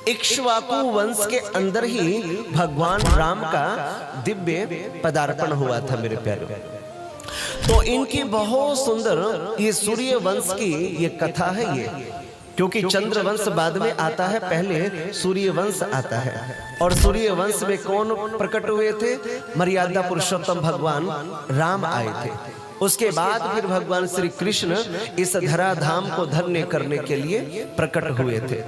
इक्ष्वाकु वंश के अंदर ही भगवान राम का दिव्य पदार्पण हुआ था मेरे प्यारे। तो इनकी बहुत सुंदर ये सूर्य वंश की ये कथा है ये, क्योंकि चंद्र वंश बाद में आता है, पहले सूर्य वंश आता है। और सूर्य वंश में कौन प्रकट हुए थे? मर्यादा पुरुषोत्तम भगवान राम आए थे। उसके बाद फिर भगवान श्री कृष्ण इस धराधाम को धन्य करने के लिए प्रकट हुए थे।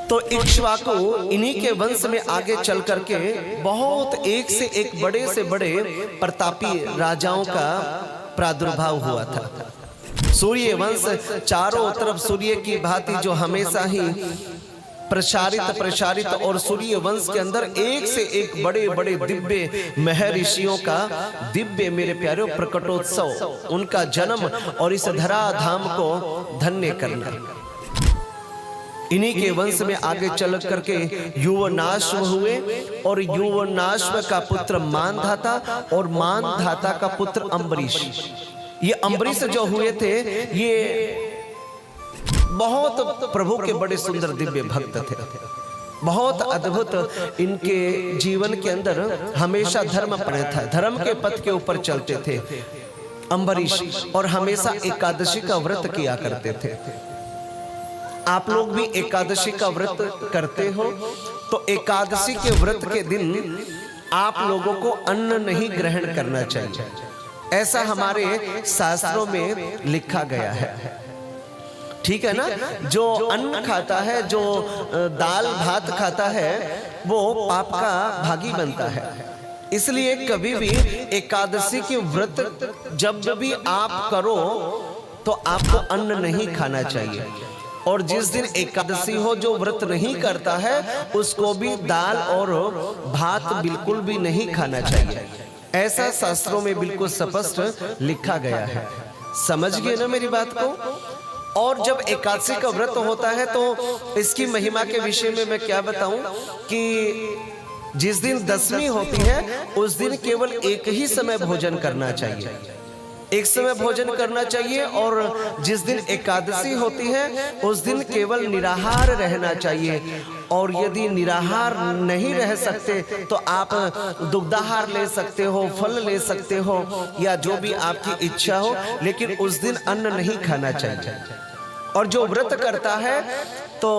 तो इक्ष्वाकु इन्हीं के वंश में आगे चल करके बहुत एक से एक बड़े से बड़े प्रतापी राजाओं का प्रादुर्भाव हुआ था। सूर्य वंश चारों तरफ सूर्य की भांति जो हमेशा ही प्रसारित और सूर्य वंश के अंदर एक से एक बड़े बड़े दिव्य महर्षियों का दिव्य मेरे प्यारे प्रकटोत्सव, उनका जन्म और इस धराधाम को धन्य करना। इन्हीं के वंश में आगे चल करके युवनाश्व हुए और युवनाश्व का पुत्र मानधाता और मानधाता का पुत्र अम्बरीश। ये अम्बरीश जो हुए थे ये बहुत प्रभु के बड़े सुंदर दिव्य भक्त थे। बहुत अद्भुत इनके जीवन के अंदर हमेशा धर्म प्रिय था, धर्म के पथ के ऊपर चलते थे अम्बरीश, और हमेशा एकादशी का व्रत किया करते थे। आप लोग भी एकादशी का व्रत करते हो, तो एकादशी के व्रत के दिन आप लोगों को अन्न नहीं ग्रहण करना चाहिए, ऐसा हमारे शास्त्रों में लिखा गया है। ठीक है ना? जो अन्न खाता है, जो दाल भात खाता है, वो पाप का भागी बनता है। इसलिए कभी भी एकादशी के व्रत जब भी आप करो तो आपको अन्न नहीं खाना चाहिए। और जिस दिन एकादशी हो, जो व्रत नहीं करता है उसको भी दाल और भात बिल्कुल भी नहीं खाना चाहिए, ऐसा शास्त्रों में बिल्कुल स्पष्ट लिखा गया है। समझ गए ना मेरी बात को? और जब एकादशी का व्रत होता है तो इसकी महिमा के विषय में मैं क्या बताऊं कि जिस दिन दशमी होती है उस दिन केवल एक ही समय भोजन करना चाहिए, एक समय भोजन करना चाहिए। और जिस दिन एकादशी होती है उस दिन केवल निराहार रहना चाहिए। और यदि निराहार नहीं रह सकते तो आप दुग्धाहार ले सकते हो, फल ले सकते हो, या जो भी आपकी इच्छा हो, लेकिन उस दिन अन्न नहीं खाना चाहिए। और जो व्रत करता है तो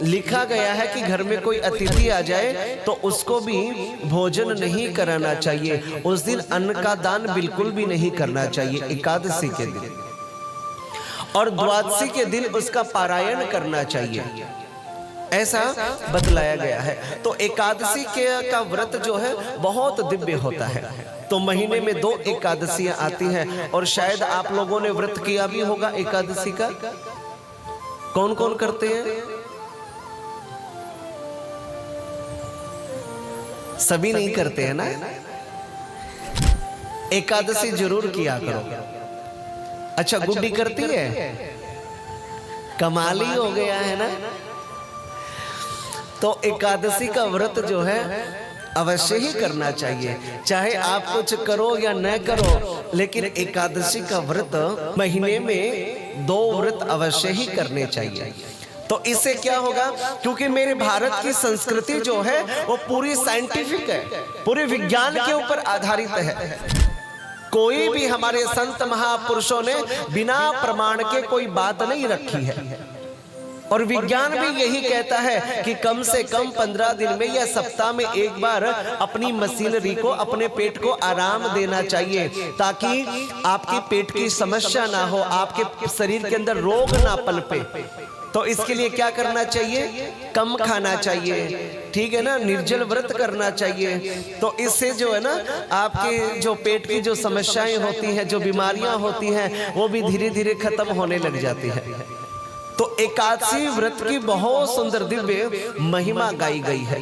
लिखा गया है कि घर में कोई अतिथि आ जाए तो उसको भी भोजन नहीं कराना चाहिए, उस दिन अन्न का दान बिल्कुल भी नहीं करना चाहिए एकादशी के दिन। और द्वादशी के दिन उसका पारायण करना चाहिए, ऐसा बतलाया गया है। तो एकादशी का व्रत जो है बहुत दिव्य होता है। तो महीने में 2 एकादशियां आती हैं, और शायद आप लोगों ने व्रत किया भी होगा एकादशी का। कौन कौन करते हैं? सभी नहीं करते हैं ना? एकादशी जरूर किया करो। अच्छा, गुड्डी करती है? कमाल ही हो गया है ना? तो एकादशी का व्रत जो है अवश्य ही करना चाहिए, चाहे आप कुछ करो या न करो, लेकिन एकादशी का व्रत महीने में 2 व्रत अवश्य ही करने चाहिए। तो इससे क्या होगा? क्योंकि मेरे भारत की संस्कृति जो है वो पूरी साइंटिफिक है, पूरे विज्ञान के ऊपर आधारित है। कोई भी हमारे संत महापुरुषों ने बिना प्रमाण के कोई बात नहीं रखी है। और विज्ञान भी यही कहता है कि कम से कम 15 दिन में या सप्ताह में एक बार अपनी मशीनरी को, अपने पेट को आराम देना चाहिए, ताकि आपके पेट की समस्या ना हो, आपके शरीर के अंदर रोग ना पनपे। तो इसके लिए क्या करना चाहिए? कम खाना चाहिए, ठीक है ना? निर्जल व्रत करना चाहिए। तो इससे जो है ना आपके जो पेट की जो समस्याएं होती हैं, जो बीमारियां होती हैं, वो भी धीरे धीरे खत्म होने लग जाती है। तो एकादशी व्रत की बहुत सुंदर दिव्य महिमा गाई गई है।